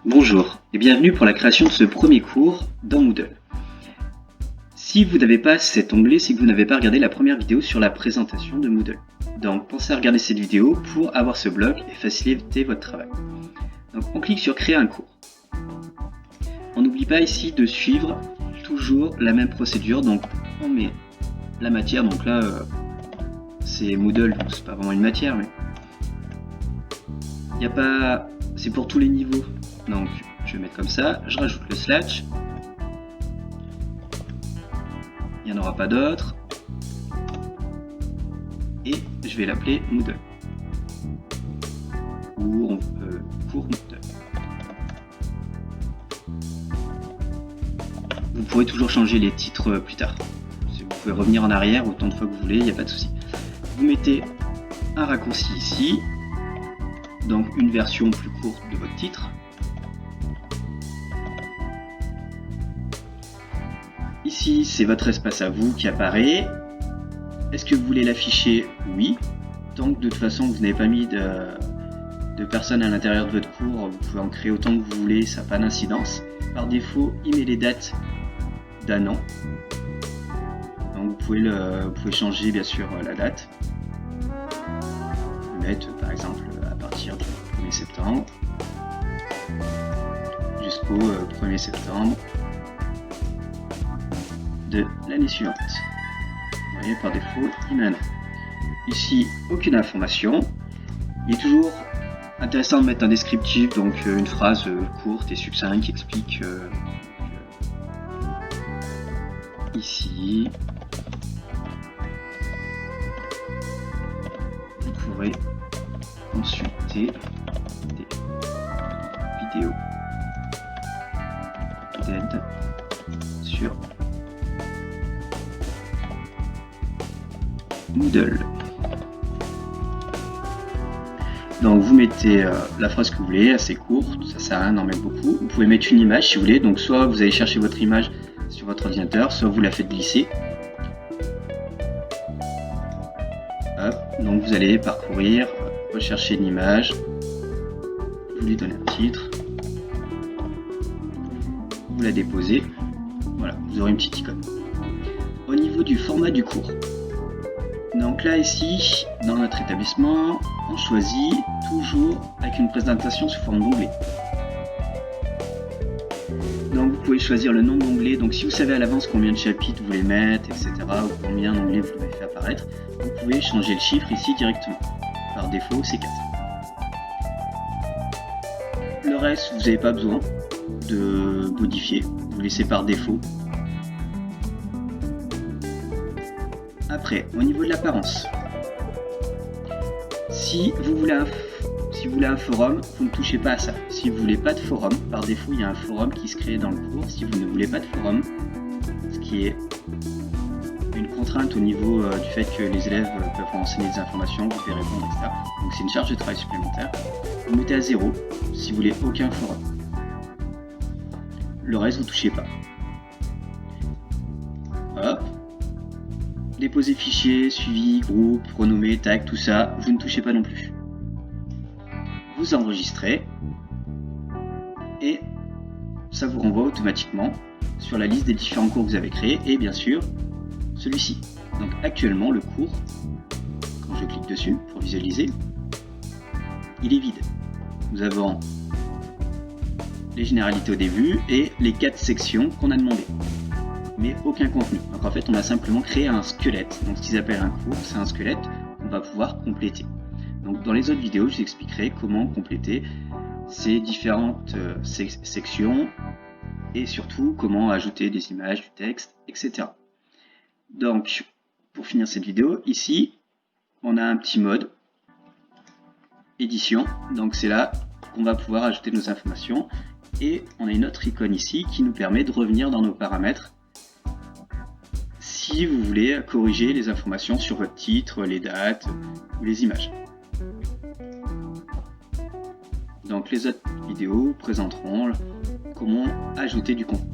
Bonjour et bienvenue pour la création de ce premier cours dans Moodle. Si vous n'avez pas cet onglet, c'est que vous n'avez pas regardé la première vidéo sur la présentation de Moodle. Donc pensez à regarder cette vidéo pour avoir ce bloc et faciliter votre travail. Donc on clique sur créer un cours. On n'oublie pas ici de suivre toujours la même procédure. Donc on met la matière, donc là c'est Moodle, donc c'est pas vraiment une matière, mais il n'y a pas, c'est pour tous les niveaux. Donc je vais mettre comme ça, je rajoute le slash, il n'y en aura pas d'autres, et je vais l'appeler Moodle, ou cours Moodle. Vous pourrez toujours changer les titres plus tard, vous pouvez revenir en arrière autant de fois que vous voulez, il n'y a pas de souci. Vous mettez un raccourci ici, donc une version plus courte de votre titre. Ici, c'est votre espace à vous qui apparaît. Est-ce que vous voulez l'afficher? Oui. Tant que de toute façon vous n'avez pas mis de personnes à l'intérieur de votre cours, vous pouvez en créer autant que vous voulez, ça n'a pas d'incidence. Par défaut, il met les dates d'un an. Donc vous pouvez changer bien sûr la date. Vous pouvez mettre par exemple à partir du 1er septembre jusqu'au 1er septembre de l'année suivante. Vous voyez, par défaut, il met un an. Ici, aucune information. Il est toujours intéressant de mettre un descriptif, donc une phrase courte et succincte qui explique ici. Vous pourrez consulter des vidéos d'aide sur Moodle. Donc vous mettez la phrase que vous voulez, assez courte, ça sert à rien d'en mettre beaucoup. Vous pouvez mettre une image si vous voulez, donc soit vous allez chercher votre image sur votre ordinateur, soit vous la faites glisser. Hop, donc vous allez parcourir, rechercher une image, vous lui donnez un titre, vous la déposez, voilà, vous aurez une petite icône. Au niveau du format du cours, donc là ici, dans notre établissement, on choisit toujours avec une présentation sous forme d'onglet. Donc vous pouvez choisir le nom d'onglet, donc si vous savez à l'avance combien de chapitres vous voulez mettre, etc., ou combien d'onglets vous devez faire apparaître, vous pouvez changer le chiffre ici directement. Par défaut, c'est 4. Le reste, vous n'avez pas besoin de modifier, vous laissez par défaut. Après, au niveau de l'apparence, si vous voulez un forum, vous ne touchez pas à ça. Si vous ne voulez pas de forum, par défaut, il y a un forum qui se crée dans le cours. Si vous ne voulez pas de forum, ce qui est une contrainte au niveau du fait que les élèves peuvent renseigner des informations, vous devez répondre, etc. Donc c'est une charge de travail supplémentaire. Vous mettez à 0 si vous voulez aucun forum. Le reste, vous ne touchez pas. Hop. Déposer fichier, suivi, groupe, renommé, tag, tout ça, vous ne touchez pas non plus. Vous enregistrez et ça vous renvoie automatiquement sur la liste des différents cours que vous avez créés et bien sûr celui-ci. Donc actuellement le cours, quand je clique dessus pour visualiser, il est vide. Nous avons les généralités au début et les 4 sections qu'on a demandé, mais aucun contenu. Donc en fait on a simplement créé un squelette. Donc ce qu'ils appellent un cours, c'est un squelette qu'on va pouvoir compléter. Donc dans les autres vidéos je vous expliquerai comment compléter ces différentes sections et surtout comment ajouter des images, du texte, etc. Donc pour finir cette vidéo, ici on a un petit mode édition, donc c'est là qu'on va pouvoir ajouter nos informations et on a une autre icône ici qui nous permet de revenir dans nos paramètres si vous voulez corriger les informations sur votre titre, les dates ou les images. Donc les autres vidéos présenteront comment ajouter du contenu.